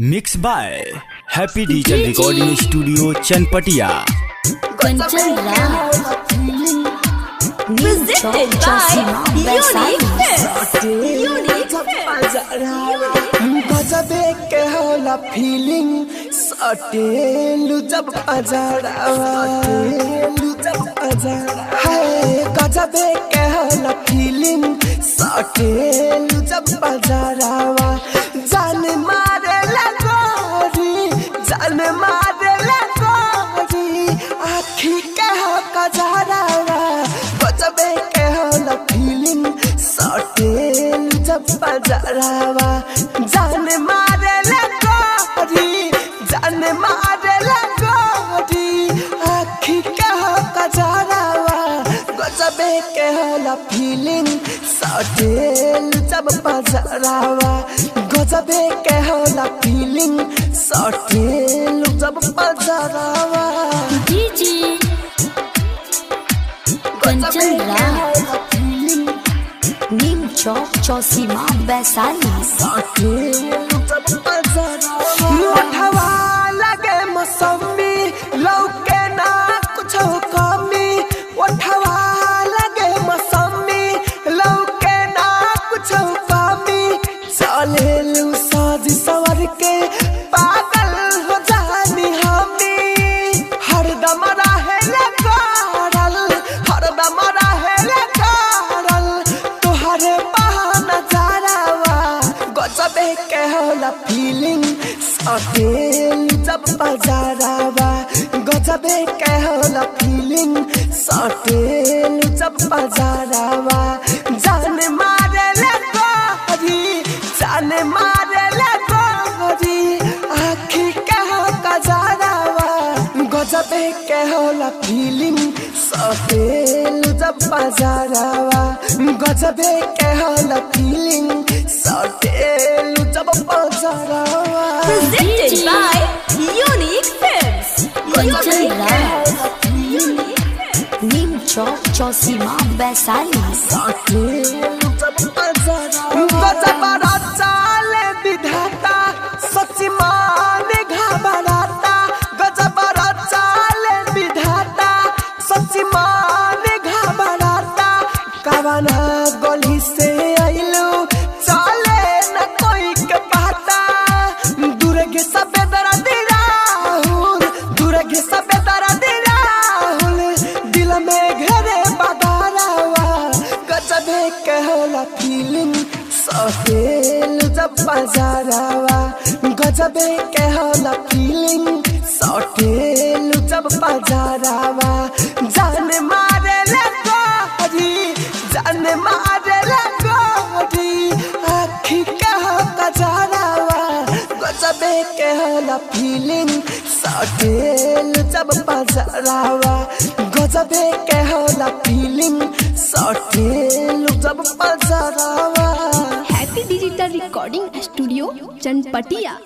Mix by happy digital recording studio Chanpatia. Kanchan presented by Unique गजबे के होला फीलिंग सटेलु जब अजरावा है गजबे के होला फीलिंग सटेलु जब अजरावा जान मारे लगोरी आखी के हो गजरावा गजबे के होला फीलिंग सटेलु जब अजरावा जान मारे लगोरी आखी के हो गजरावा गजबे के होला फीलिंग सटेलु जब अजरावा गजबे के होला फीलिंग सटेलु जब अजरावा डीजे कंचन नीम चौक चौसीमा वैशाली उठवा लगे मौसमी लौके ना कुछ कमी उठवा लगे मौसमी लौके ना कुछ कमी चले लू साज सवर के पागल हो जानी हमी हरदम रहे तुहरे बहाना जारावा गजबे के होला फीलिंग सटेलु जब बजारावा गजबे के होला फीलिंग सटेलु जब बजारावा जान मारे लगोरी आखी के हो गजरावा गजबे के होला फीलिंग सटेलु जब बजारावा गजबे के होला फीलिंग सटेलु जब बजारावा presented by Unique Films Kanchan नीम चौक चौसीमा वैशाली गजबरा चाले विधाता सच्ची माने घबराता गजबरा चाले विधाता सच्ची माने घबराता कवना गली से आइलू चले न कोई के पता दूर के सबे दर्द राहुल दिल में घेरे बगारावा गजबे के होला फीलिंग सटेलु जब बजारावा गजबे के होला फीलिंग सटेलु जब बजारावा जान मारे लगोरी आखी के हो गजरावा गजबे के होला फीलिंग सटेलु जब बजारावा गजबे के होला फीलिंग सटेलु जब बजारावा happy digital recording studio Chanpatia.